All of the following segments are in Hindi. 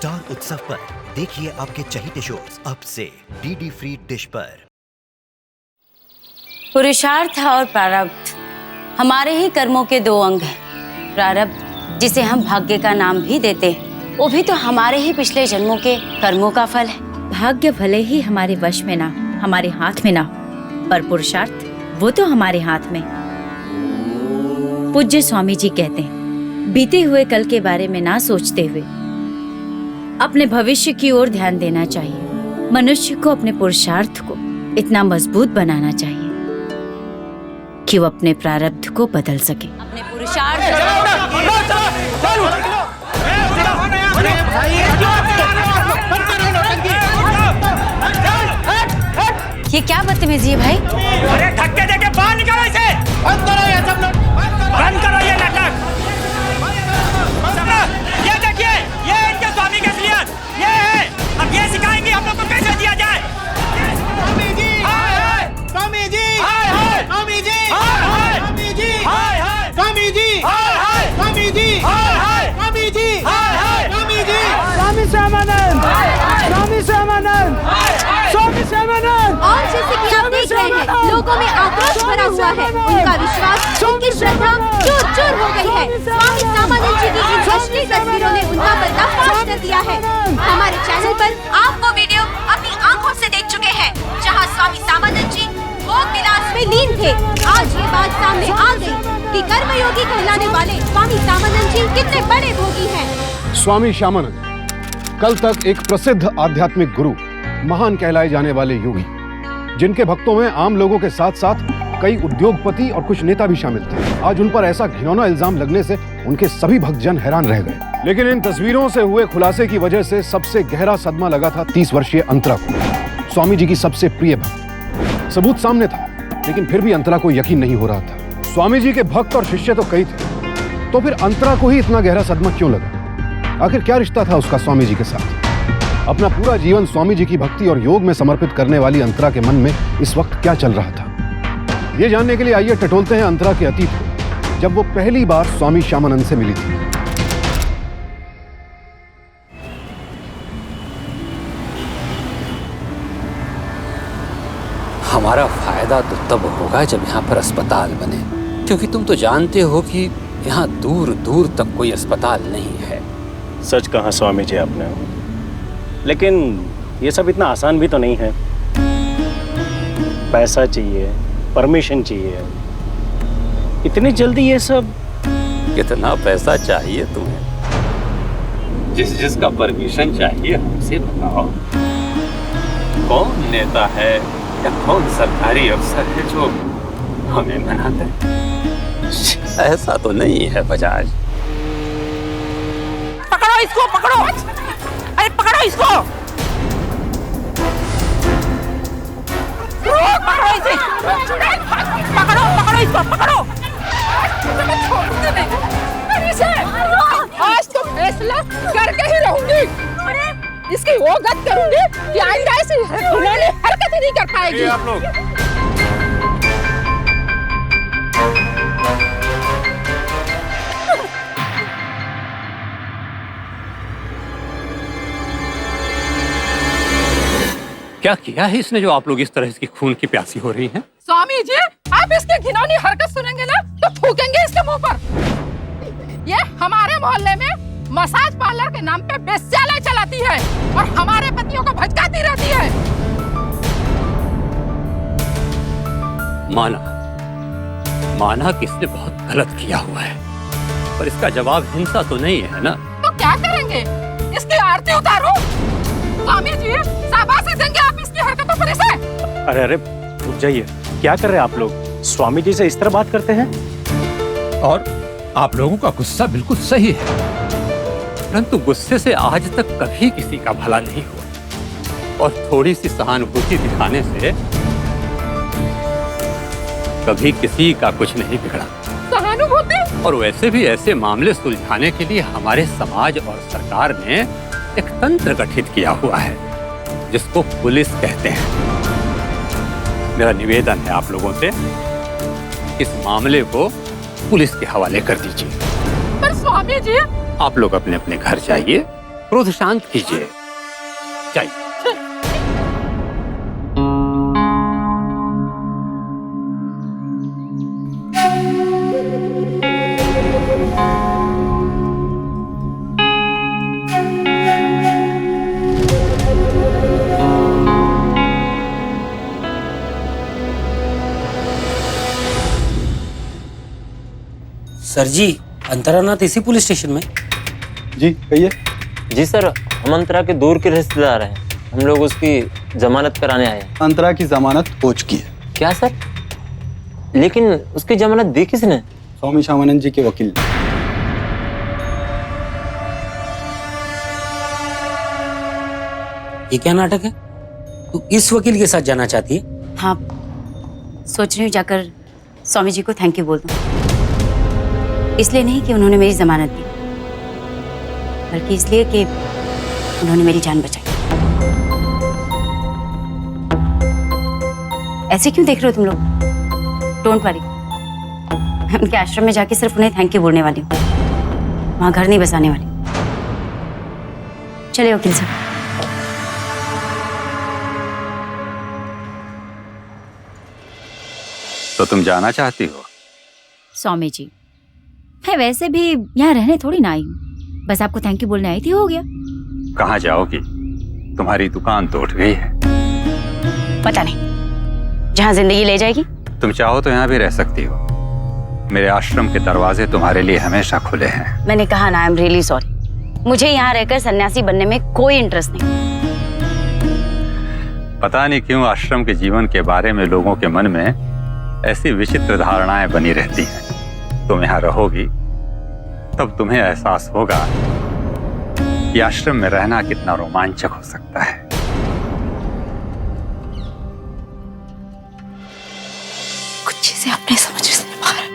स्टार उत्सव पर देखिए आपके चहीते शोज अब से डीडी फ्री डिश पर। पुरुषार्थ और प्रारब्ध हमारे ही कर्मों के दो अंग हैं। प्रारब्ध, जिसे हम भाग्य का नाम भी देते हैं, वो भी तो हमारे ही पिछले जन्मों के कर्मों का फल है। भाग्य भले ही हमारे वश में ना, हमारे हाथ में ना, पर पुरुषार्थ वो तो हमारे हाथ में। पूज्य स्वामी जी कहते हैं, बीते हुए कल के बारे में ना सोचते हुए अपने भविष्य की ओर ध्यान देना चाहिए। मनुष्य को अपने पुरुषार्थ को इतना मजबूत बनाना चाहिए कि वो अपने प्रारब्ध को बदल सके। अपने पुरुषार्थ ये क्या बदतमीजी है भाई? अरे धक्के देके बाहर निकालो इसे। बंद करो ये सब लोग, बंद करो ये नाटक। ये देखिए, ये इनके स्वामी की असलियत ये है। अब ये सिखाएंगे हम लोग को कैसे दिया जाए। स्वामी जी, हाय हाय। स्वामी जी, हाय हाय। स्वामी जी, हाय हाय। स्वामी जी, हाय हाय। स्वामी जी, हाय हाय। स्वामी जी, हाय हाय। स्वामी जी, हाय हाय। स्वामी जी, स्वामी श्यामानंद, स्वामी श्यामानंद, स्वामी श्यामानंद। और जैसे कि आप देख रहे हैं, लोगों में आक्रोश भरा हुआ है। उनका विश्वास, उनकी श्रद्धा चूर-चूर हो गई है। स्वामी श्यामानंद जी की इन असली तस्वीरों ने उनका पर्दाफाश कर दिया है। हमारे चैनल पर आप वो वीडियो अपनी आंखों से देख चुके हैं, जहां स्वामी श्यामानंद जी भोग विलास में लीन थे। आज ये बात सामने आ गई कि कर्मयोगी कहलाने वाले स्वामी श्यामानंद जी कितने बड़े भोगी हैं। स्वामी श्यामानंद कल तक एक प्रसिद्ध आध्यात्मिक गुरु, महान कहलाए जाने वाले योगी, जिनके भक्तों में आम लोगों के साथ साथ कई उद्योगपति और कुछ नेता भी शामिल थे। आज उन पर ऐसा घिनौना इल्जाम लगने से उनके सभी भक्तजन हैरान रह गए। लेकिन इन तस्वीरों से हुए खुलासे की वजह से सबसे गहरा सदमा लगा था 30 वर्षीय अंतरा को, स्वामी जी की सबसे प्रिय भक्त। सबूत सामने था, लेकिन फिर भी अंतरा को यकीन नहीं हो रहा था। स्वामी जी के भक्त और शिष्य तो कई थे, तो फिर अंतरा को ही इतना गहरा सदमा क्यों लगा? आखिर क्या रिश्ता था उसका स्वामी जी के साथ? अपना पूरा जीवन स्वामी जी की भक्ति और योग में समर्पित करने वाली अंतरा के मन में इस वक्त क्या चल रहा था, ये जानने के लिए आइए टटोलते हैं अंतरा के अतीत को, जब वो पहली बार स्वामी श्यामानंद से मिली थी। हमारा फायदा तो तब होगा जब यहाँ पर अस्पताल बने, क्योंकि तुम तो जानते हो कि यहाँ दूर दूर तक कोई अस्पताल नहीं है। सच कहा स्वामी जी आपने, लेकिन ये सब इतना आसान भी तो नहीं है। पैसा चाहिए, परमिशन चाहिए, इतनी जल्दी ये सब? कितना पैसा चाहिए तुम्हें? जिसका परमिशन चाहिए हमसे बताओ। कौन नेता है या कौन सरकारी अफसर है जो हमें मनाता है? ऐसा तो नहीं है बजाज। पकड़ो इसको, पकड़ो। अरे पकड़ो इसको, पकड़ो इसे, पकड़ो पकड़ो इसको, पकड़ो। आज तो फैसला करके ही रहूंगी। इसकी वो गत करूंगी कि आइंदा ऐसी उन्होंने हरकत ही नहीं कर पाएगी। आप लोग क्या किया है इसने जो आप लोग इस तरह इसकी खून की प्यासी हो रही हैं? स्वामी जी, आप इसकी घिनौनी हरकत सुनेंगे ना तो थूकेंगे इसके मुंह पर। ये हमारे मोहल्ले में मसाज पार्लर के नाम पे बेश्यालय चलाती है और हमारे पतियों को भटकाती रहती है। माना कि इसने बहुत गलत किया हुआ है, पर इसका जवाब हिंसा तो नहीं है ना? तो क्या करेंगे? इसकी आरती उतारो? स्वामी जी, शाबाशी देंगे आप इसकी हरकतों पर इसे। अरे अरे रुक जाइए, क्या कर रहे हैं आप लोग? स्वामी जी से इस तरह बात करते हैं? और आप लोगों का गुस्सा बिल्कुल सही है, परंतु गुस्से से आज तक कभी किसी का भला नहीं हुआ, और थोड़ी सी सहानुभूति दिखाने से कभी किसी का कुछ नहीं बिगड़ा। सहानुभूति? और वैसे भी ऐसे मामले सुलझाने के लिए हमारे समाज और सरकार ने एक तंत्र गठित किया हुआ है, जिसको पुलिस कहते हैं। मेरा निवेदन है आप लोगों से, इस मामले को पुलिस के हवाले कर दीजिए। पर स्वामी जी, आप लोग अपने अपने घर जाइए क्रोध शांत कीजिए। चाहिए सर जी, अंतरानाथ इसी पुलिस स्टेशन में? जी कहिए। जी सर, हम अंतरा के दूर के रिश्तेदार हैं। हम लोग उसकी जमानत कराने आए हैं। अंतरा की जमानत हो चुकी है। क्या सर? लेकिन उसकी जमानत दी किसने? स्वामी शामानंद जी के वकील। ये क्या नाटक है? तू इस वकील के साथ जाना चाहती है? हाँ, सोच रही हूँ जाकर स्वामी जी को थैंक यू बोल दूं। इसलिए नहीं कि उन्होंने मेरी जमानत दी, बल्कि इसलिए कि उन्होंने मेरी जान बचाई। ऐसे क्यों देख रहे हो तुम लोग? डोंट वरी, मैं उनके आश्रम में जाके सिर्फ उन्हें थैंक यू बोलने वाली हूँ, वहां घर नहीं बसाने वाली। चलिए वकील साहब। तो तुम जाना चाहती हो? स्वामी जी, मैं वैसे भी यहाँ रहने थोड़ी ना आई हूँ, बस आपको थैंक यू बोलने आई थी, हो गया। कहाँ जाओगी? तुम्हारी दुकान तो उठ गई है। पता नहीं, जहाँ जिंदगी ले जाएगी। तुम चाहो तो यहाँ भी रह सकती हो। मेरे आश्रम के दरवाजे तुम्हारे लिए हमेशा खुले हैं। मैंने कहा ना, आई एम रियली सॉरी। मुझे यहाँ रहकर सन्यासी बनने में कोई इंटरेस्ट नहीं। पता नहीं क्यों आश्रम के जीवन के बारे में लोगों के मन में ऐसी विचित्र धारणाएं बनी रहती हैं। तुम यहाँ रहोगी तब तुम्हें एहसास होगा कि आश्रम में रहना कितना रोमांचक हो सकता है। कुछ चीजें अपने समझ से बाहर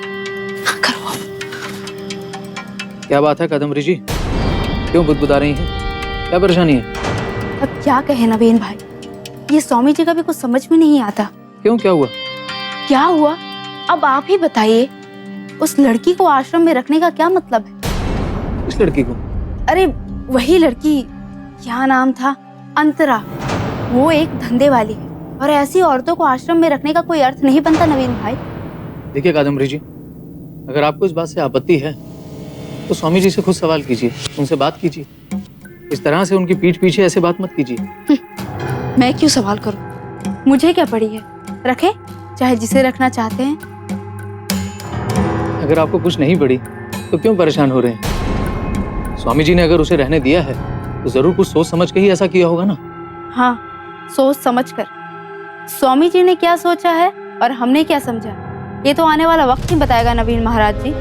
ना करो। क्या बात है कादम्बरी जी, क्यों बुदबुदा रही हैं? क्या परेशानी है? अब क्या कहे नवीन भाई, ये स्वामी जी का भी कुछ समझ में नहीं आता। क्यों, क्या हुआ? क्या हुआ अब आप ही बताइए। उस लड़की को आश्रम में रखने का क्या मतलब है? इस लड़की को? अरे वही लड़की, क्या नाम था, अंतरा। वो एक धंधे वाली है और ऐसी औरतों को आश्रम में रखने का कोई अर्थ नहीं बनता नवीन भाई। देखिए कादम्बरी जी, अगर आपको इस बात से आपत्ति है तो स्वामी जी से खुद सवाल कीजिए, उनसे बात कीजिए। इस तरह से उनकी पीठ पीछे ऐसे बात मत कीजिए। मैं क्यों सवाल करूं? मुझे क्या पड़ी है, रखे चाहे जिसे रखना चाहते हैं। अगर आपको कुछ नहीं पड़ी तो क्यों परेशान हो रहे हैं? स्वामी जी ने अगर उसे रहने दिया है तो जरूर कुछ सोच समझ के ही ऐसा किया होगा ना। हाँ, सोच समझ कर। स्वामी जी ने क्या सोचा है और हमने क्या समझा, ये तो आने वाला वक्त ही बताएगा नवीन महाराज जी।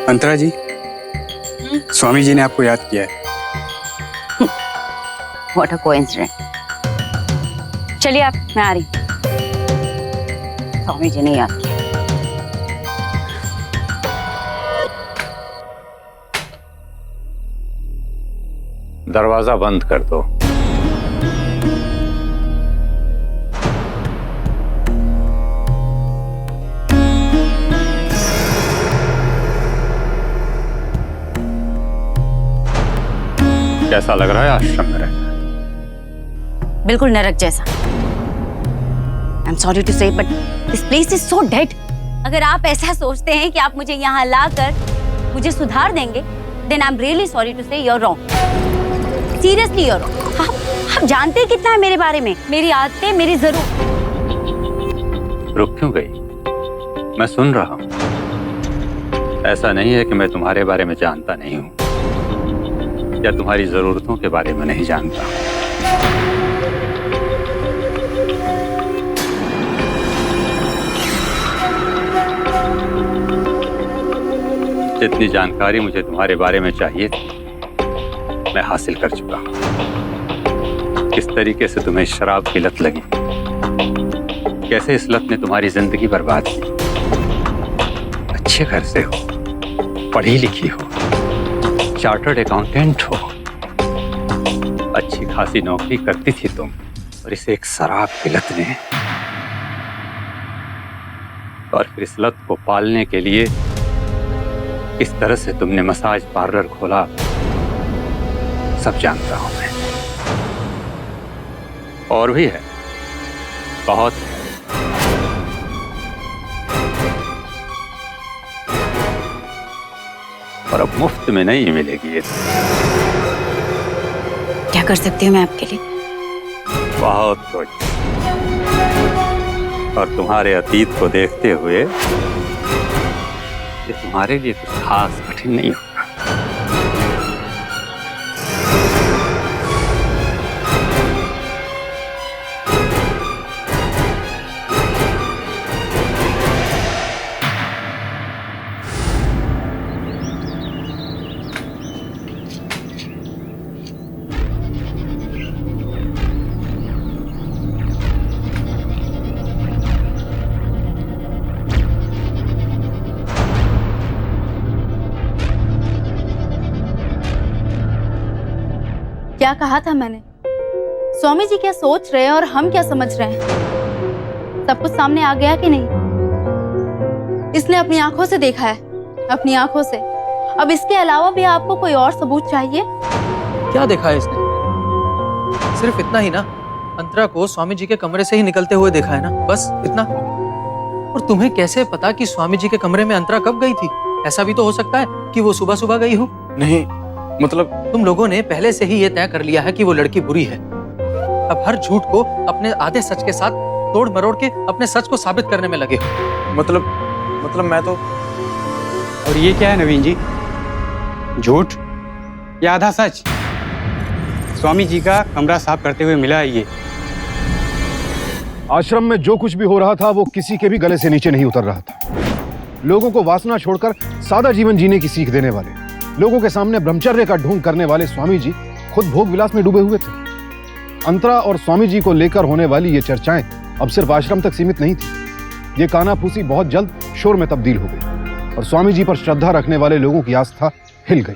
अंतरा जी, स्वामी जी ने आपको याद किया है। What a coincidence। चलिए आप, मैं आ रही। स्वामी जी ने याद किया। दरवाजा बंद कर दो। कैसा लग रहा है आश्रम में रहना? बिल्कुल नरक जैसा। आई एम सॉरी टू से, but this place is so dead. अगर आप ऐसा सोचते हैं कि आप मुझे यहाँ लाकर मुझे सुधार देंगे, then I am really sorry to say, you are wrong. Seriously you are wrong. आप जानते हैं कितना है मेरे बारे में, मेरी आदतें, मेरी जरूर। रुक क्यों गई? मैं सुन रहा हूँ। ऐसा नहीं है कि मैं तुम्हारे बारे में जानता नहीं हूँ या तुम्हारी जरूरतों के बारे में नहीं जानता। जितनी जानकारी मुझे तुम्हारे बारे में चाहिए थी मैं हासिल कर चुका हूँ। किस तरीके से तुम्हें शराब की लत लगी, कैसे इस लत ने तुम्हारी जिंदगी बर्बाद की। अच्छे घर से हो, पढ़ी लिखी हो, चार्टर्ड अकाउंटेंट हो, अच्छी खासी नौकरी करती थी तुम, और इसे एक शराब की लत ने और फिर इस लत को पालने के लिए इस तरह से तुमने मसाज पार्लर खोला, सब जानता हूं मैं। और भी है, बहुत है। और अब मुफ्त में नहीं मिलेगी ये। क्या कर सकती हूँ मैं आपके लिए? बहुत कुछ। और तुम्हारे अतीत को देखते हुए ये तुम्हारे लिए कुछ खास कठिन नहीं होगा। क्या कहा था मैंने? स्वामी जी क्या सोच रहे हैं और हम क्या समझ रहे हैं, सब कुछ सामने आ गया कि नहीं? इसने अपनी आंखों से देखा है, अपनी आंखों से। अब इसके अलावा भी आपको कोई और सबूत चाहिए? क्या देखा है इसने? सिर्फ इतना ही ना, अंतरा को स्वामी जी के कमरे से ही निकलते हुए देखा है ना, बस इतना। और तुम्हें कैसे पता कि स्वामी जी के कमरे में अंतरा कब गई थी? ऐसा भी तो हो सकता है कि वो सुबह सुबह गई हो। नहीं, मतलब तुम लोगों ने पहले से ही ये तय कर लिया है कि वो लड़की बुरी है। अब हर झूठ को अपने आधे सच के साथ तोड़ मरोड़ के अपने सच को साबित करने में लगे हो। मतलब मैं तो। और ये क्या है नवीन जी? झूठ या आधा सच? स्वामी जी का कमरा साफ करते हुए मिला है ये। आश्रम में जो कुछ भी हो रहा था वो किसी के भी गले से नीचे नहीं उतर रहा था। लोगों को वासना छोड़कर सादा जीवन जीने की सीख देने वाले, लोगों के सामने ब्रह्मचर्य का ढोंग करने वाले स्वामी जी खुद भोग विलास में डूबे हुए थे। अंतरा और स्वामी जी को लेकर होने वाली ये चर्चाएं अब सिर्फ आश्रम तक सीमित नहीं थी। ये कानाफूसी बहुत जल्द शोर में तब्दील हो गई और स्वामी जी पर श्रद्धा रखने वाले लोगों की आस्था हिल गई।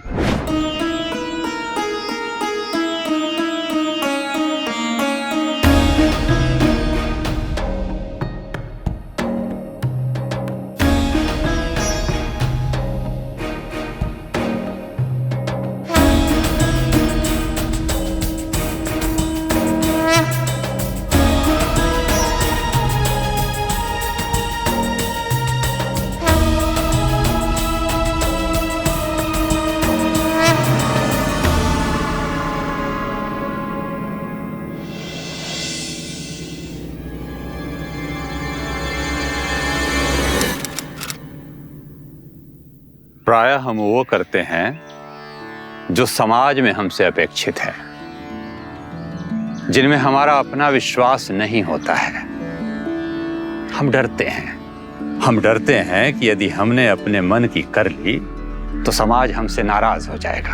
प्रायः हम वो करते हैं जो समाज में हमसे अपेक्षित है, जिनमें हमारा अपना विश्वास नहीं होता है। हम डरते हैं कि यदि हमने अपने मन की कर ली तो समाज हमसे नाराज हो जाएगा,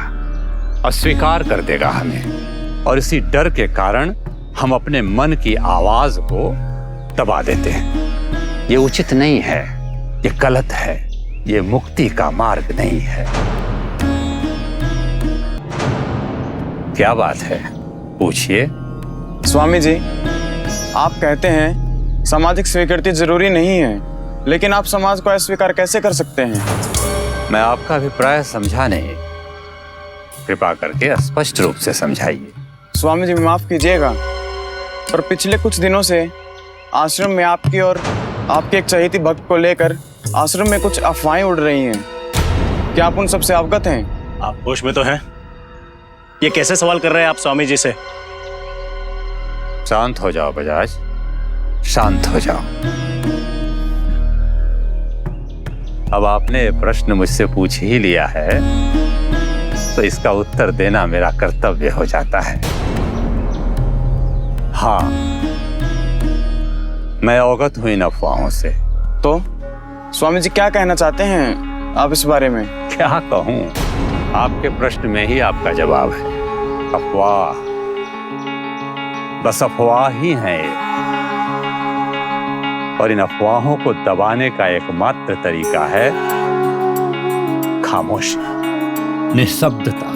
अस्वीकार कर देगा हमें, और इसी डर के कारण हम अपने मन की आवाज को दबा देते हैं। ये उचित नहीं है, ये गलत है, ये मुक्ति का मार्ग नहीं है। क्या बात है, पूछिए। स्वामी जी, आप कहते हैं सामाजिक स्वीकृति जरूरी नहीं है, लेकिन आप समाज को अस्वीकार कैसे कर सकते हैं? मैं आपका अभिप्राय समझा नहीं, कृपा करके स्पष्ट रूप से समझाइए। स्वामी जी, माफ कीजिएगा, पर पिछले कुछ दिनों से आश्रम में आपकी और आपके एक चहेती भक्त को लेकर आश्रम में कुछ अफवाहें उड़ रही हैं। क्या आप उन सबसे अवगत हैं? आप होश में तो हैं? ये कैसे सवाल कर रहे हैं आप स्वामी जी से? शांत हो जाओ बजाज, शांत हो जाओ। अब आपने प्रश्न मुझसे पूछ ही लिया है तो इसका उत्तर देना मेरा कर्तव्य हो जाता है। हाँ, मैं अवगत हुई इन अफवाहों से। तो स्वामी जी क्या कहना चाहते हैं आप इस बारे में? क्या कहूं, आपके प्रश्न में ही आपका जवाब है। अफवाह, बस अफवाह ही है ये। और इन अफवाहों को दबाने का एकमात्र तरीका है खामोशी, निःशब्दता,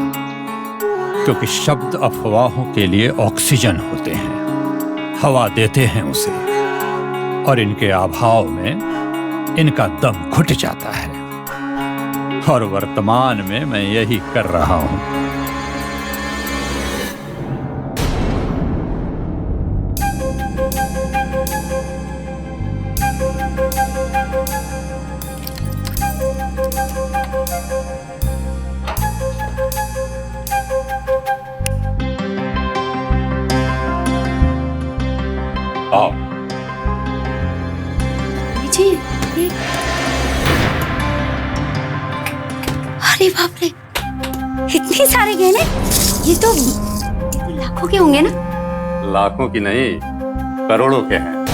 क्योंकि शब्द अफवाहों के लिए ऑक्सीजन होते हैं, हवा देते हैं उसे, और इनके अभाव में इनका दम घुट जाता है। और वर्तमान में मैं यही कर रहा हूं। आओ। जी अरे बाप रे, इतने सारे गहने! ये तो लाखों के होंगे ना? लाखों की नहीं, करोड़ों के हैं।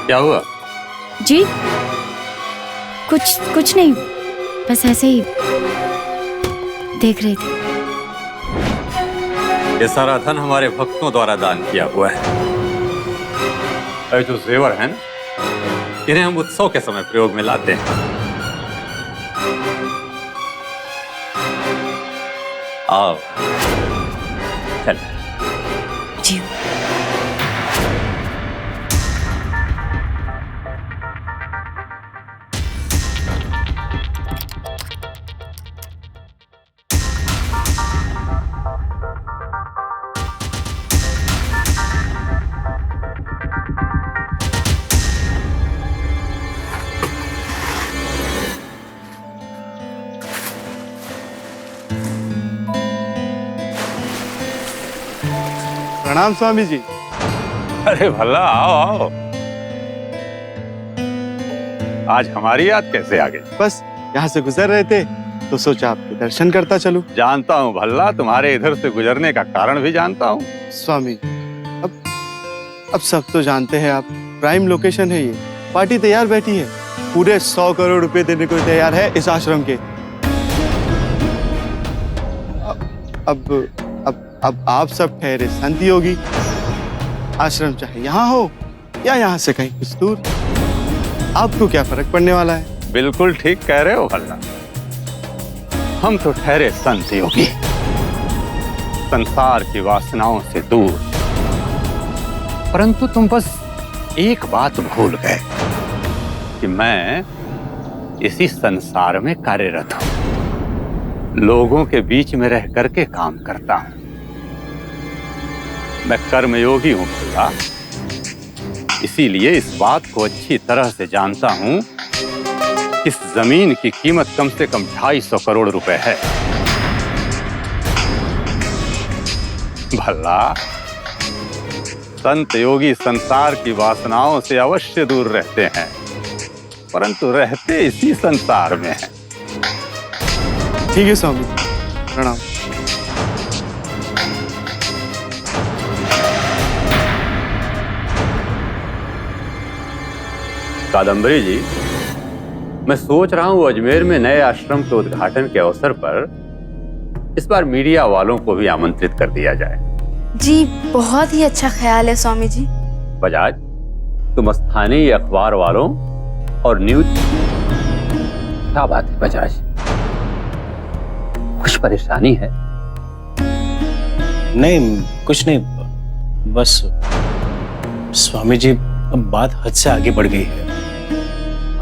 क्या हुआ? जी कुछ नहीं, बस ऐसे ही देख रही थी। ये सारा धन हमारे भक्तों द्वारा दान किया हुआ है। और जो जेवर है ना, इन्हें हम उत्सव के समय प्रयोग में लाते हैं। आओ चल। जी प्रणाम स्वामी जी। अरे भला, आओ आओ। आज हमारी याद कैसे आ गई? बस यहाँ से गुजर रहे थे तो सोचा आपके दर्शन करता चलूं। जानता हूँ भल्ला, तुम्हारे इधर से गुजरने का कारण भी जानता हूँ। स्वामी अब सब तो जानते हैं आप, प्राइम लोकेशन है ये। पार्टी तैयार बैठी है, पूरे 100 करोड़ रुपए देने को तैयार है इस आश्रम के। अब आप सब ठहरे संत योगी, आश्रम चाहे यहाँ हो या यहाँ से कहीं कुछ दूर, आपको क्या फर्क पड़ने वाला है? बिल्कुल ठीक कह रहे हो भल्ला। हम तो ठहरे संत योगी, संसार की वासनाओं से दूर। परंतु तुम बस एक बात भूल गए कि मैं इसी संसार में कार्यरत हूं, लोगों के बीच में रह करके काम करता हूं। मैं कर्मयोगी हूं भल्ला, इसीलिए इस बात को अच्छी तरह से जानता हूं कि इस जमीन की कीमत कम से कम 250 करोड़ रुपए है। भला संत योगी संसार की वासनाओं से अवश्य दूर रहते हैं, परंतु रहते इसी संसार में हैं। ठीक है स्वामी, प्रणाम। कादम्बरी जी, मैं सोच रहा हूं अजमेर में नए आश्रम के उद्घाटन के अवसर पर इस बार मीडिया वालों को भी आमंत्रित कर दिया जाए। जी बहुत ही अच्छा ख्याल है स्वामी जी। बजाज, तुम स्थानीय अखबार वालों और न्यूज। क्या बात है बजाज, कुछ परेशानी है? नहीं, कुछ नहीं, बस स्वामी जी अब बात हद से आगे बढ़ गई है।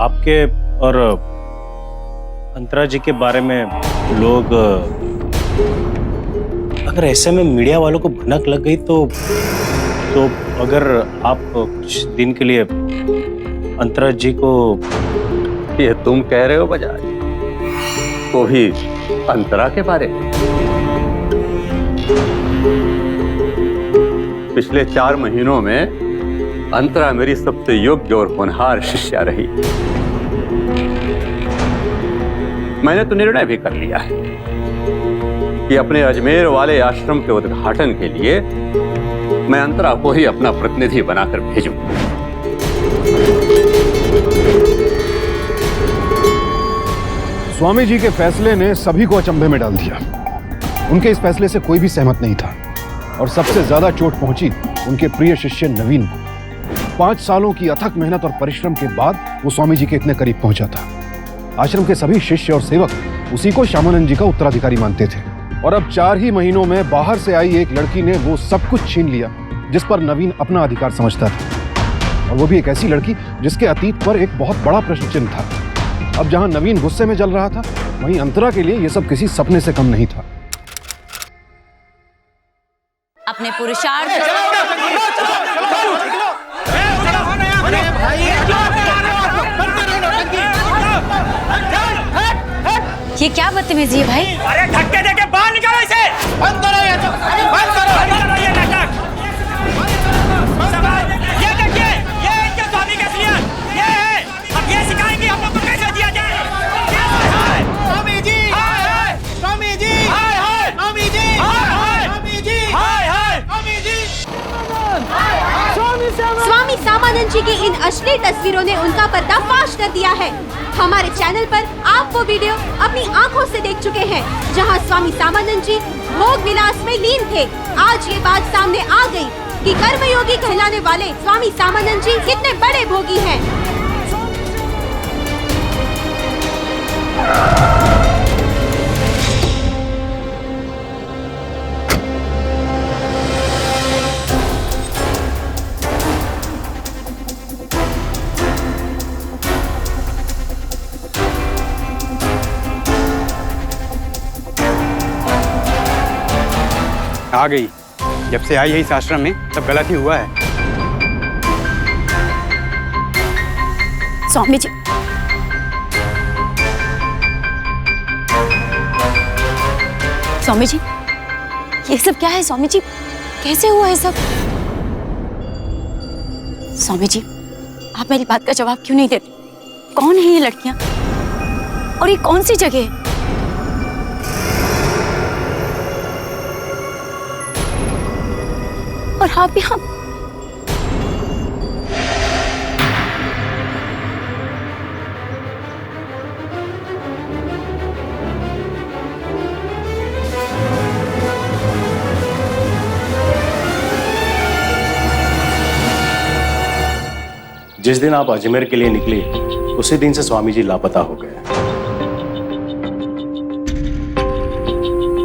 आपके और अंतरा जी के बारे में लोग, अगर ऐसे में मीडिया वालों को भनक लग गई तो अगर आप कुछ दिन के लिए अंतरा जी को। ये तुम कह रहे हो बजाज? वो भी अंतरा के बारे में? पिछले 4 महीनों में अंतरा मेरी सबसे योग्य और होनहार शिष्या रही। मैंने तो निर्णय भी कर लिया है कि अपने अजमेर वाले आश्रम के उद्घाटन के लिए मैं अंतरा को ही अपना प्रतिनिधि बनाकर भेजूं। स्वामी जी के फैसले ने सभी को अचंभे में डाल दिया। उनके इस फैसले से कोई भी सहमत नहीं था और सबसे ज्यादा चोट पहुंची उनके प्रिय शिष्य नवीन को। 5 सालों की अथक मेहनत और परिश्रम के बाद वो स्वामी जी के इतने करीब पहुंचा था। आश्रम के सभी शिष्य और सेवक उसी को श्यामानंद जी का उत्तराधिकारी मानते थे। और अब 4 ही महीनों में बाहर से आई एक लड़की ने वो सब कुछ छीन लिया जिस पर नवीन अपना अधिकार समझता था, और वो भी एक ऐसी लड़की जिसके अतीत पर एक बहुत बड़ा प्रश्न चिन्ह था। अब जहां नवीन गुस्से में जल रहा था, वहीं अंतरा के लिए ये सब किसी सपने से कम नहीं था। अपने पुरुषार्थ ये क्या बदतमीजी है भाई? अरे धक्के देके बाहर निकालो इसे। बंद करो ये, बंद करो ये नाटक। ये देखिए, ये इनके स्वामी का असलियत ये है। अब ये सिखाएंगे हम लोग को कैसे दिया जाए। स्वामी जी, स्वामी जी, स्वामी जी, स्वामी जी, स्वामी जी। स्वामी सामानंद जी की इन अश्लील तस्वीरों ने उनका पर्दाफाश कर दिया है। हमारे चैनल पर आप वो वीडियो अपनी आंखों से देख चुके हैं जहां स्वामी सामानंद जी भोग विलास में लीन थे। आज ये बात सामने आ गई कि कर्मयोगी कहलाने वाले स्वामी सामानंद जी कितने बड़े भोगी हैं। आ गई। जब से आई है इस आश्रम में तब गलत ही हुआ है। स्वामी जी, स्वामी जी, ये सब क्या है? स्वामी जी, कैसे हुआ है सब? स्वामी जी, आप मेरी बात का जवाब क्यों नहीं देते? कौन है ये लड़कियां और ये कौन सी जगह है? और आप यहाँ जिस दिन आप अजमेर के लिए निकली उसी दिन से स्वामी जी लापता हो गए।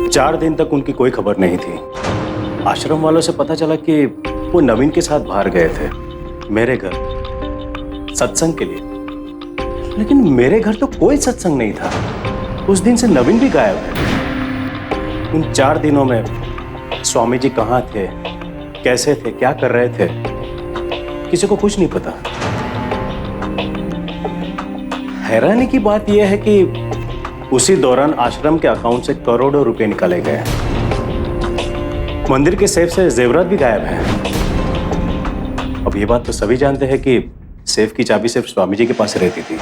4 दिन तक उनकी कोई खबर नहीं थी। आश्रम वालों से पता चला कि वो नवीन के साथ बाहर गए थे मेरे घर सत्संग के लिए, लेकिन मेरे घर तो कोई सत्संग नहीं था। उस दिन से नवीन भी गायब है। उन 4 दिनों में स्वामी जी कहाँ थे, कैसे थे, क्या कर रहे थे, किसी को कुछ नहीं पता। हैरानी की बात यह है कि उसी दौरान आश्रम के अकाउंट से करोड़ों रुपए निकाले गए। मंदिर के सेफ से जेवरात भी गायब है। अब ये बात तो सभी जानते हैं कि सेफ की चाबी सिर्फ स्वामी जी के पास रहती थी।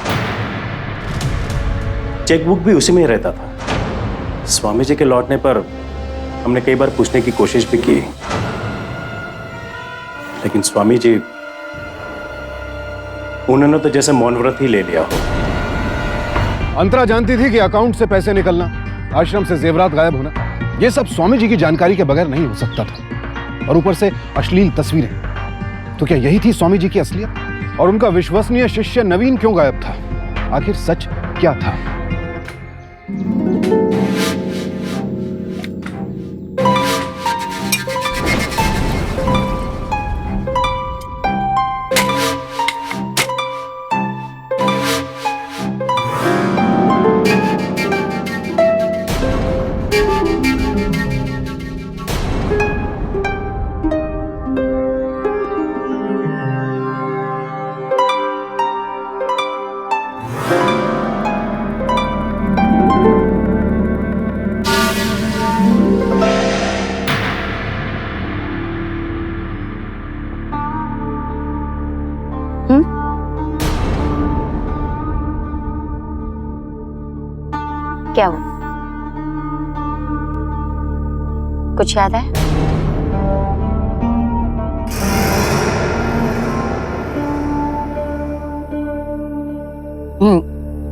चेकबुक भी उसी में रहता था। स्वामी जी के लौटने पर हमने कई बार पूछने की कोशिश भी की, लेकिन स्वामी जी उन्होंने तो जैसे मौन व्रत ही ले लिया हो। अंतरा जानती थी कि अकाउंट से पैसे निकलना, आश्रम से जेवरात गायब होना, ये सब स्वामी जी की जानकारी के बगैर नहीं हो सकता था। और ऊपर से अश्लील तस्वीरें। तो क्या यही थी स्वामी जी की असलियत? और उनका विश्वसनीय शिष्य नवीन क्यों गायब था? आखिर सच क्या था? क्या हुआ? कुछ याद है?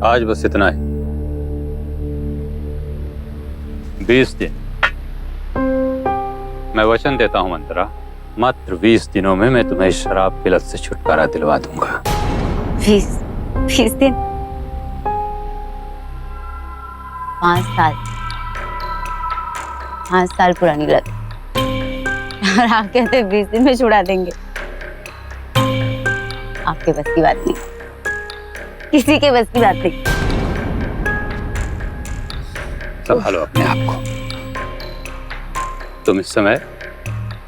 आज बस इतना ही। 20 दिन मैं वचन देता हूं मंत्रा, मात्र 20 दिनों में मैं तुम्हें शराब की लत से छुटकारा दिलवा दूंगा। 20 दिन? 5 साल, 5 साल पुरानी लत, और आप कहते 20 दिन में छुड़ा देंगे। आपके बस की बात नहीं, किसी के बस की बात नहीं। संभालो अपने आप को। तुम इस समय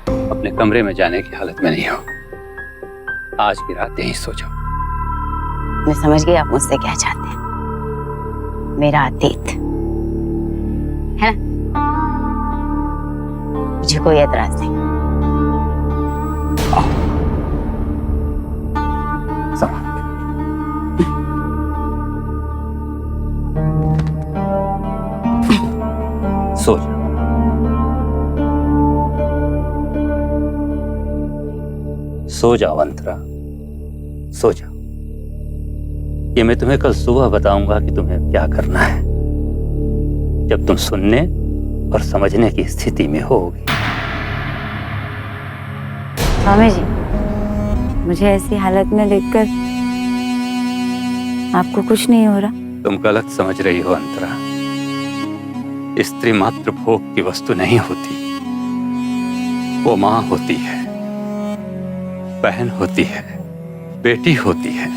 अपने कमरे में जाने की हालत में नहीं हो। आज की रात यहीं सो जाओ। मैं समझ गई आप मुझसे क्या चाहते हैं। मेरा अतीत है ना, मुझे कोई एतराज नहीं। सो जाओ। सो जाओ अंतरा, सो जाओ। ये मैं तुम्हें कल सुबह बताऊंगा कि तुम्हें क्या करना है, जब तुम सुनने और समझने की स्थिति में होगी। स्वामी जी, मुझे ऐसी हालत में देखकर आपको कुछ नहीं हो रहा? तुम गलत समझ रही हो अंतरा। स्त्री मात्र भोग की वस्तु नहीं होती, वो माँ होती है, बहन होती है, बेटी होती है,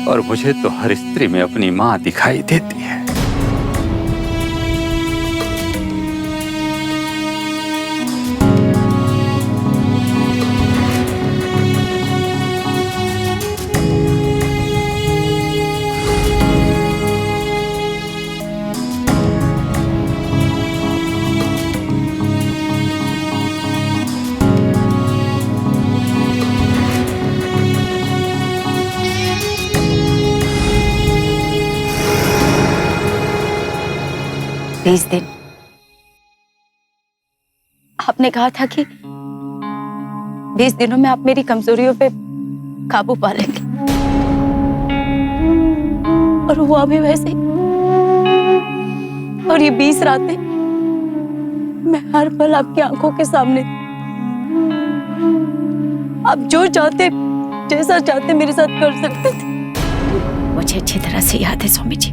और मुझे तो हर स्त्री में अपनी माँ दिखाई देती है। दिन आपने कहा था कि 20 दिनों में आप मेरी कमजोरियों पे काबू पा लेंगे, और हुआ भी वैसे ही। और ये 20 रातें मैं हर पल आपकी आंखों के सामने, आप जो चाहते, जैसा चाहते मेरे साथ कर सकते थे। मुझे अच्छी तरह से याद है स्वामी जी,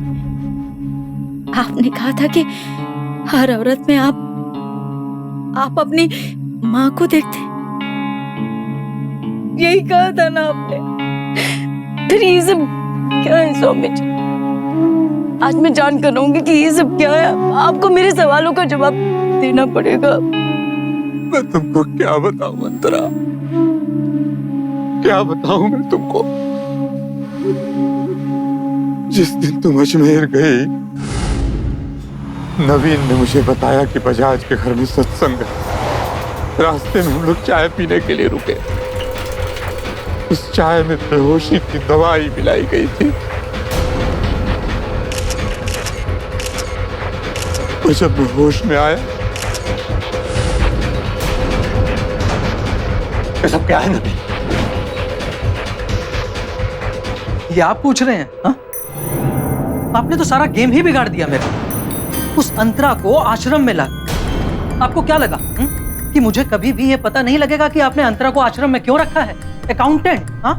आपने कहा था कि हर औरत में आप अपनी माँ को देखते, यही कहा था ना आपने। फिर ये सब क्या है स्वामी जी? आज मैं जान कर रहूंगी कि ये सब क्या है। आपको मेरे सवालों का जवाब देना पड़ेगा। मैं तुमको क्या बताऊं अंतरा, क्या बताऊं मैं तुमको। जिस दिन तुम अजमेर गई, नवीन ने मुझे बताया कि बजाज के घर में सत्संग है। रास्ते में हम लोग चाय पीने के लिए रुके। उस चाय में बेहोशी की दवाई मिलाई गई थी। और जब मैं होश में आया, ये सब क्या है नवीन? ये आप पूछ रहे हैं? हा? आपने तो सारा गेम ही बिगाड़ दिया मेरा। उस अंतरा को आश्रम में ला, आपको क्या लगा कि मुझे कभी भी ये पता नहीं लगेगा कि आपने अंतरा को आश्रम में क्यों रखा है? अकाउंटेंट, हाँ?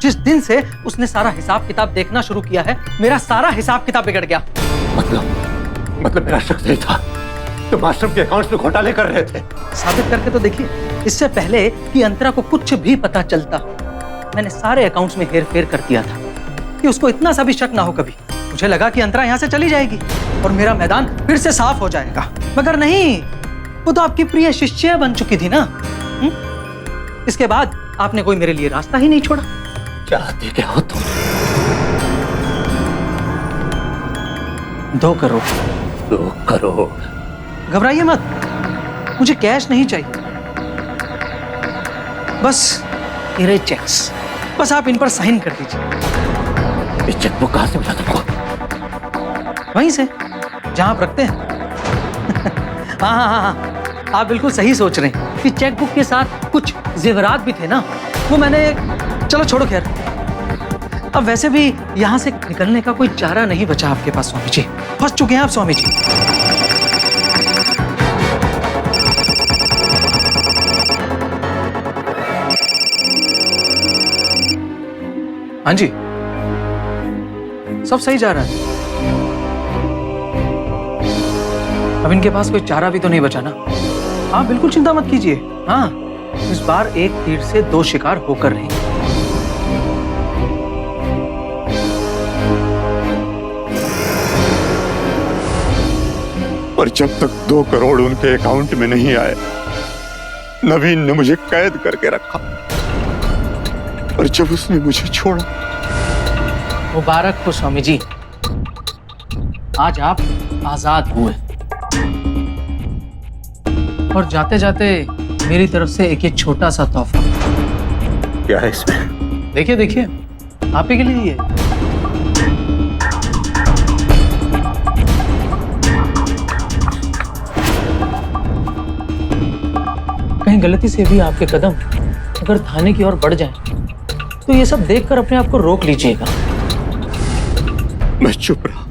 जिस दिन से उसने सारा हिसाब किताब देखना शुरू किया है, मेरा सारा हिसाब किताब बिगड़ गया। मतलब मेरा शक सही था, तुम आश्रम के अकाउंट्स में घोटाले कर रहे थे। साबित करके तो देखिए। इससे पहले कि अंतरा को कुछ भी पता चलता, मैंने सारे अकाउंट्स में हेरफेर कर दिया था कि उसको इतना सा भी शक ना हो कभी। मुझे लगा कि अंतरा यहाँ से चली जाएगी और मेरा मैदान फिर से साफ हो जाएगा, मगर नहीं, वो तो आपकी प्रिय शिष्य बन चुकी थी ना। इसके बाद आपने कोई मेरे लिए रास्ता ही नहीं छोड़ा। चाहते क्या हो तुम? 2 करोड़। 2 करोड़? घबराइए मत, मुझे कैश नहीं चाहिए, बस मेरे चेक्स, बस आप इन पर साइन कर दीजिए। ये चेकबुक कहाँ से मिला तुमको? वहीं से, जहां आप रखते हैं। हाँ, आप बिल्कुल सही सोच रहे हैं कि चेकबुक के साथ कुछ जेवरात भी थे ना, वो मैंने, चलो छोड़ो खैर। अब वैसे भी यहाँ से निकलने का कोई चारा नहीं बचा आपके पास स्वामी जी, फंस चुके हैं आप स्वामी जी। हाँ जी, सब सही जा रहा है। अब इनके पास कोई चारा भी तो नहीं बचा ना। हाँ बिल्कुल चिंता मत कीजिए। हाँ इस बार एक तीर से दो शिकार होकर रहेंगे। और जब तक 2 करोड़ उनके अकाउंट में नहीं आए, नवीन ने मुझे कैद करके रखा, और जब उसने मुझे छोड़ा। मुबारक हो स्वामी जी, आज आप आजाद हुए। और जाते जाते मेरी तरफ से एक छोटा सा तोहफा। क्या है इसमें? देखिए देखिए, आप ही के लिए ये। कहीं गलती से भी आपके कदम अगर थाने की ओर बढ़ जाएं, तो ये सब देखकर अपने आप को रोक लीजिएगा। मैं चुप रहा,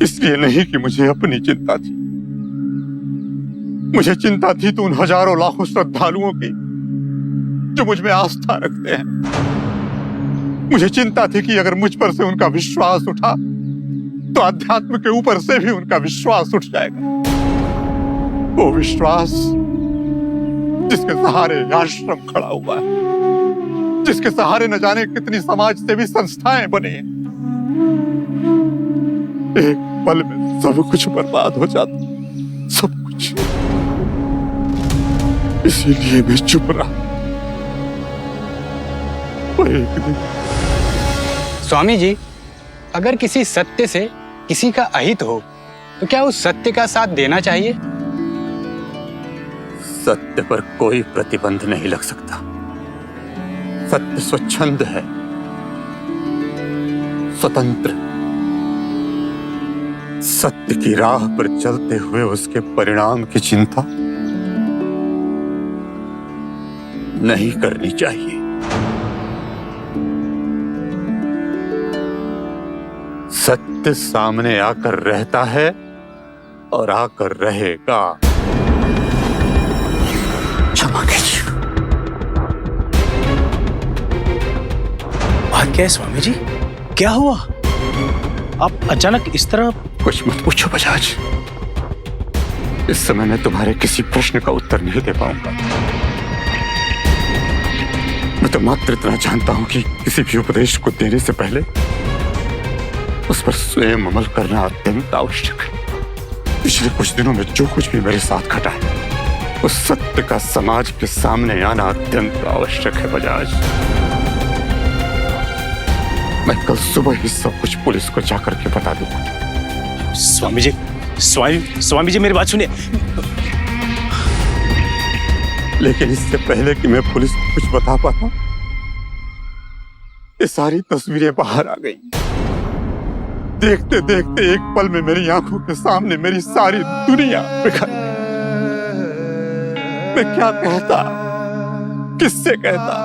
इसलिए नहीं कि मुझे अपनी चिंता थी। मुझे चिंता थी तो उन हजारों लाखों श्रद्धालुओं की जो मुझ में आस्था रखते हैं। मुझे चिंता थी कि अगर मुझ पर से उनका विश्वास उठा तो अध्यात्म के ऊपर से भी उनका विश्वास उठ जाएगा। वो विश्वास जिसके सहारे आश्रम खड़ा हुआ है, जिसके सहारे न जाने कितनी समाज सेवी संस्थाएं बनी हैं। एक पल में सब कुछ बर्बाद हो जाता, सब कुछ। इसीलिए मैं चुप रहा। एक दिन स्वामी जी, अगर किसी सत्य से किसी का अहित हो तो क्या उस सत्य का साथ देना चाहिए? सत्य पर कोई प्रतिबंध नहीं लग सकता। सत्य स्वच्छंद है, स्वतंत्र। सत्य की राह पर चलते हुए उसके परिणाम की चिंता नहीं करनी चाहिए। सत्य सामने आकर रहता है और आकर रहेगा। क्षमा कीजिए। बात क्या है स्वामी जी, क्या हुआ? आप अचानक इस तरह? कुछ मत पूछो बजाज, इस समय मैं तुम्हारे किसी प्रश्न का उत्तर नहीं दे पाऊंगा। मैं तो मात्र इतना जानता हूं कि किसी भी उपदेश को देने से पहले उस पर स्वयं अमल करना अत्यंत आवश्यक है। पिछले कुछ दिनों में जो कुछ भी मेरे साथ घटा है, उस सत्य का समाज के सामने आना अत्यंत आवश्यक है बजाज। मैं कल सुबह ही सब कुछ पुलिस को जाकर के बता दूंगा। स्वामी जी, स्वामी जी मेरी बात सुनिए। लेकिन इससे पहले कि मैं पुलिस को कुछ बता पाता, ये सारी तस्वीरें बाहर आ गई। देखते देखते एक पल में मेरी आंखों के सामने मेरी सारी दुनिया बिखर गई। मैं क्या कहता, किससे कहता,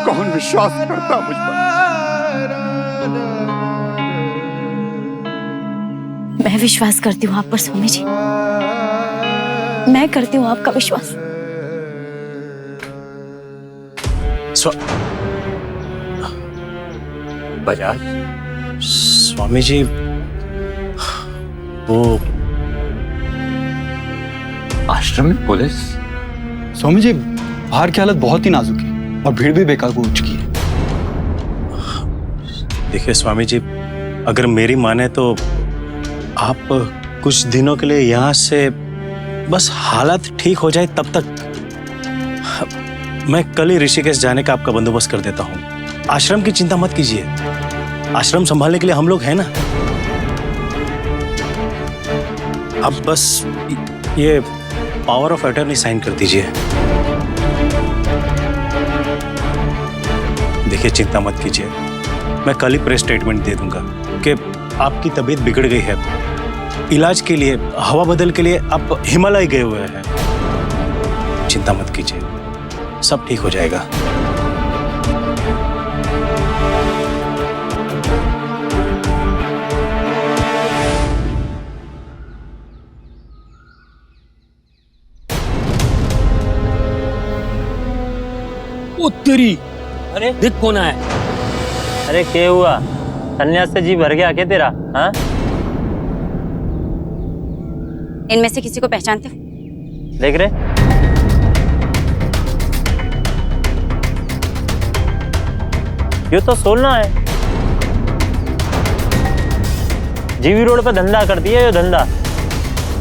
कौन विश्वास करता मुझ पर? मैं विश्वास करती हूँ आप पर स्वामी जी, मैं करती हूँ आपका विश्वास। बजाज, स्वामी जी वो आश्रम में पुलिस? स्वामी जी, बाहर की हालत बहुत ही नाजुक है और भीड़ भी बेकाबू हो चुकी है। देखिए स्वामी जी, अगर मेरी माने तो आप कुछ दिनों के लिए यहाँ से बस हालत ठीक हो जाए तब तक मैं कल ही ऋषिकेश जाने का आपका बंदोबस्त कर देता हूँ। आश्रम की चिंता मत कीजिए, आश्रम संभालने के लिए हम लोग हैं ना। अब बस ये पावर ऑफ अटर्नी साइन कर दीजिए। देखिए चिंता मत कीजिए, मैं कल ही प्रेस स्टेटमेंट दे दूंगा कि आपकी तबीयत बिगड़ गई है। इलाज के लिए, हवा बदल के लिए आप हिमालय गए हुए हैं। चिंता मत कीजिए, सब ठीक हो जाएगा। उत्तरी, अरे देख कौन आया। अरे क्या हुआ? सन्यास से जी भर गया क्या तेरा? हाँ इनमें से किसी को पहचानते हो? देख रहे, ये तो सोना है। जीवी रोड पे धंधा करती है ये धंधा।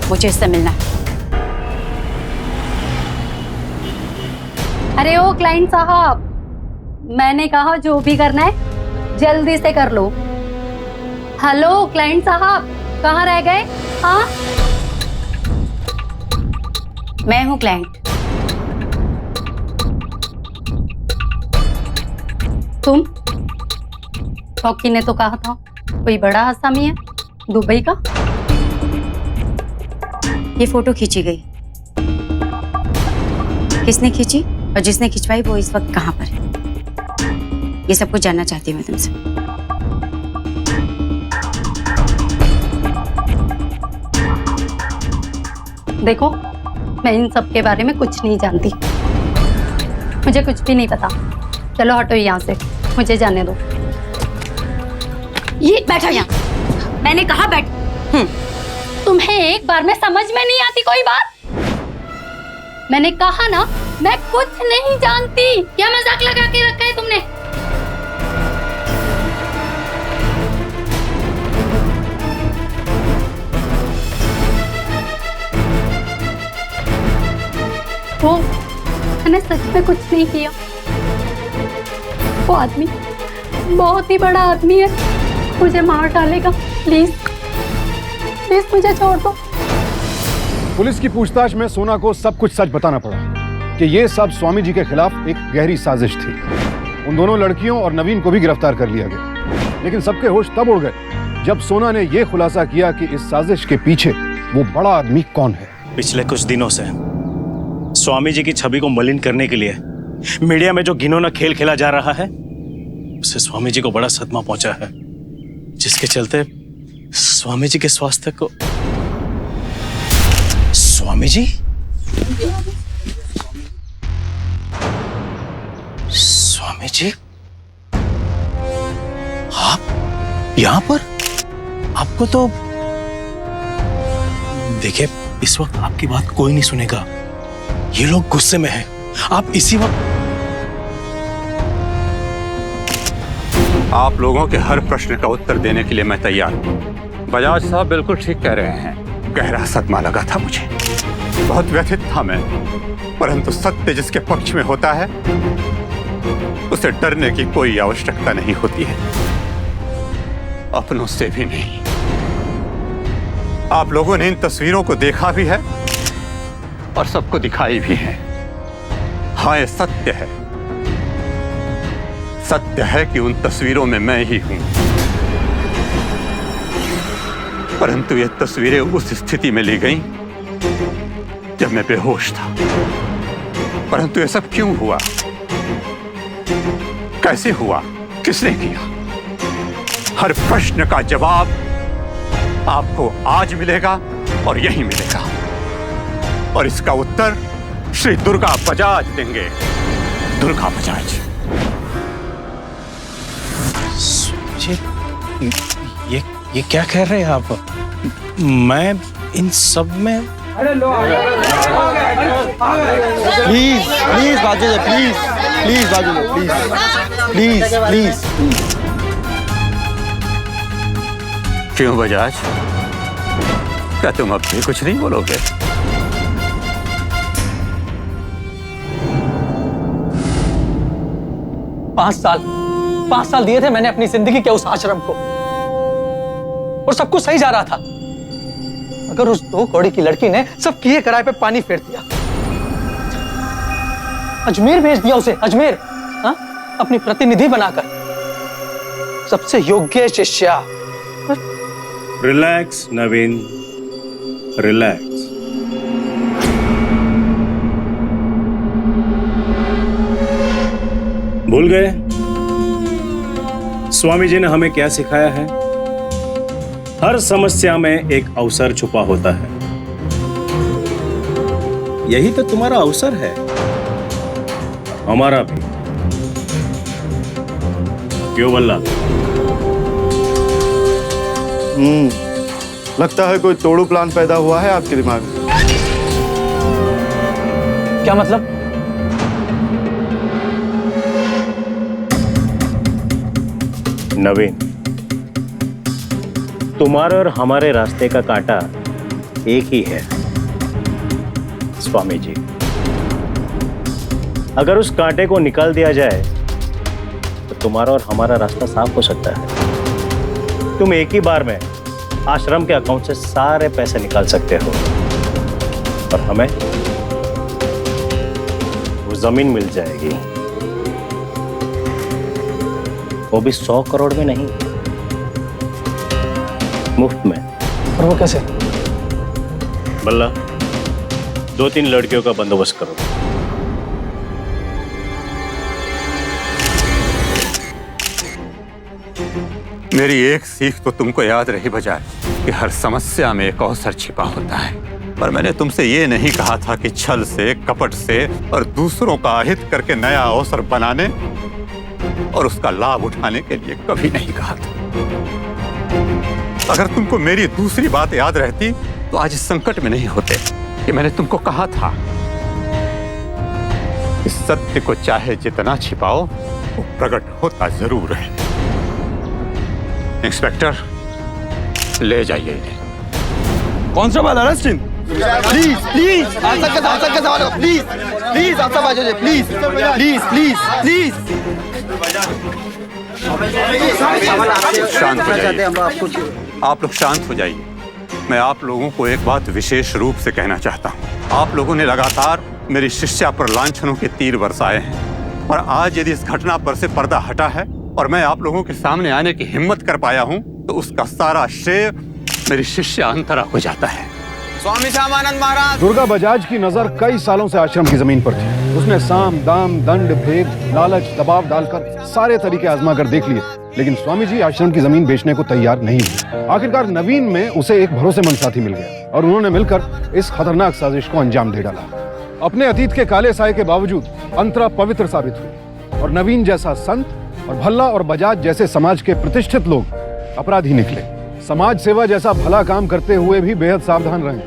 मुझे इससे मिलना है। अरे ओ क्लाइंट साहब, मैंने कहा जो भी करना है जल्दी से कर लो। हेलो क्लाइंट साहब, कहाँ रह गए? हाँ, मैं हूँ क्लाइंट। तुम? ठौकी ने तो कहा था कोई बड़ा आसामी है दुबई का। ये फोटो खींची गई, किसने खींची और जिसने खिंचवाई वो इस वक्त कहाँ पर है, ये सब कुछ जानना चाहती हूँ मैं तुमसे। देखो, मैं इन सब के बारे में कुछ नहीं जानती, मुझे कुछ भी नहीं पता। चलो हटो यहाँ से, मुझे जाने दो। ये बैठो यहाँ, मैंने कहा बैठ। तुम्हें एक बार में समझ में नहीं आती कोई बात? मैंने कहा ना, मैं कुछ नहीं जानती। क्या मजाक लगा के रखा है तुमने? वो मैंने सच में कुछ नहीं किया। वो आदमी बहुत ही बड़ा आदमी है, मुझे मार डालेगा। प्लीज प्लीज मुझे छोड़ दो। पुलिस की पूछताछ में सोना को सब कुछ सच बताना पड़ा कि ये सब स्वामी जी के खिलाफ एक गहरी साजिश थी। उन दोनों लड़कियों और नवीन को भी गिरफ्तार कर लिया गया, लेकिन सबके होश तब उड़ गए जब सोना ने यह खुलासा किया कि इस साजिश के पीछे वो बड़ा आदमी कौन है। पिछले कुछ दिनों से स्वामी जी की छवि को मलिन करने के लिए मीडिया में जो घिनौना खेल खेला जा रहा है, उससे स्वामी जी को बड़ा सदमा पहुंचा है, जिसके चलते स्वामी जी के स्वास्थ्य को। स्वामी जी? स्वामी जी, आप यहां पर? आपको तो देखिए, इस वक्त आपकी बात कोई नहीं सुनेगा। ये लोग गुस्से में हैं। आप इसी वक्त। आप लोगों के हर प्रश्न का उत्तर देने के लिए मैं तैयार हूँ। बजाज साहब बिल्कुल ठीक कह रहे हैं। गहरा सदमा लगा था मुझे, बहुत व्यथित था मैं, परंतु सत्य जिसके पक्ष में होता है उसे डरने की कोई आवश्यकता नहीं होती है, अपनों से भी नहीं। आप लोगों ने इन तस्वीरों को देखा भी है और सबको दिखाई भी है। हाँ, ये सत्य है। सत्य है कि उन तस्वीरों में मैं ही हूं, परंतु ये तस्वीरें उस स्थिति में ली गईं जब मैं बेहोश था। परंतु ये सब क्यों हुआ, कैसे हुआ, किसने किया? हर प्रश्न का जवाब आपको आज मिलेगा और यही मिलेगा, और इसका उत्तर श्री दुर्गा बजाज देंगे। दुर्गा बजाज। ये क्या कह रहे हैं आप? मैं इन सब में। प्लीज प्लीज बाजू दे, प्लीज प्लीज बाजू दे, प्लीज प्लीज प्लीज। क्यों बजाज, क्या तुम अब भी कुछ नहीं बोलोगे? पांच साल दिए थे मैंने अपनी जिंदगी के उस आश्रम को, और सब कुछ सही जा रहा था, मगर उस 2 कौड़ी की लड़की ने सब किए कराए पे पानी फेर दिया। अजमेर भेज दिया उसे, अजमेर, हाँ? अपनी प्रतिनिधि बनाकर, सबसे योग्य शिष्या। रिलैक्स नवीन, रिलैक्स। भूल गए स्वामी जी ने हमें क्या सिखाया है? हर समस्या में एक अवसर छुपा होता है। यही तो तुम्हारा अवसर है, हमारा भी। क्यों बल्ला? लगता है कोई तोड़ू प्लान पैदा हुआ है आपके दिमाग में। क्या मतलब? नवीन, तुम्हारे और हमारे रास्ते का कांटा एक ही है, स्वामी जी। अगर उस कांटे को निकाल दिया जाए तो तुम्हारा और हमारा रास्ता साफ हो सकता है। तुम एक ही बार में आश्रम के अकाउंट से सारे पैसे निकाल सकते हो और हमें वो जमीन मिल जाएगी, वो भी 100 करोड़ में नहीं, मुफ्त में। और वो कैसे? बल्ला, 2-3 लड़कियों का बंदोबस्त करो। मेरी एक सीख तो तुमको याद रही बजाय कि हर समस्या में एक अवसर छिपा होता है। पर मैंने तुमसे ये नहीं कहा था कि छल से, कपट से और दूसरों का अहित करके नया अवसर बनाने और उसका लाभ उठाने के लिए कभी नहीं कहा था। अगर तुमको मेरी दूसरी बात याद रहती तो आज इस संकट में नहीं होते कि मैंने तुमको कहा था कि सत्य को चाहे जितना छिपाओ वो प्रकट होता जरूर है। इंस्पेक्टर, ले जाइए इन्हें। कौन सा बाल अरेस्टिंग? प्लीज प्लीज आंसर के सवाल हो, प्लीज प्लीज आप सब आ जाइए, प्लीज प्लीज प्लीज प्लीज। शांत हो जाइए, आप लोग शांत हो जाइए। मैं आप लोगों को एक बात विशेष रूप से कहना चाहता हूँ। आप लोगों ने लगातार मेरी शिष्या पर लांछनों के तीर बरसाए हैं और आज यदि इस घटना पर से पर्दा हटा है और मैं आप लोगों के सामने आने की हिम्मत कर पाया हूँ तो उसका सारा श्रेय मेरी शिष्य अंतरा को जाता है। स्वामी श्यामानंद महाराज। दुर्गा बजाज की नजर कई सालों से आश्रम की जमीन पर थी। उसने साम, दाम, दंड, भेद, लालच, दबाव डालकर सारे तरीके आजमा कर देख लिए, लेकिन स्वामी जी आश्रम की जमीन बेचने को तैयार नहीं हुए। आखिरकार नवीन में उसे एक भरोसेमंद साथी मिल गया और उन्होंने मिलकर इस खतरनाक साजिश को अंजाम दे डाला। अपने अतीत के काले साए के बावजूद अंतरा पवित्र साबित हुई और नवीन जैसा संत और भल्ला और बजाज जैसे समाज के प्रतिष्ठित लोग अपराधी निकले। समाज सेवा जैसा भला काम करते हुए भी बेहद सावधान रहें,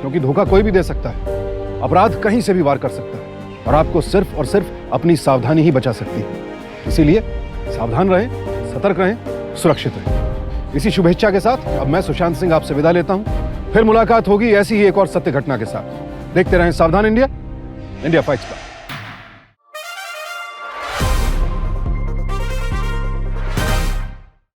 क्योंकि धोखा कोई भी दे सकता है। अपराध कहीं से भी वार कर सकता है और आपको सिर्फ और सिर्फ अपनी सावधानी ही बचा सकती है। इसीलिए सावधान रहें, सतर्क रहें, सुरक्षित रहें। इसी शुभेच्छा के साथ अब मैं सुशांत सिंह आपसे विदा लेता हूं। फिर मुलाकात होगी ऐसी ही एक और सत्य घटना के साथ। देखते रहें सावधान इंडिया, इंडिया फाइट्स पर।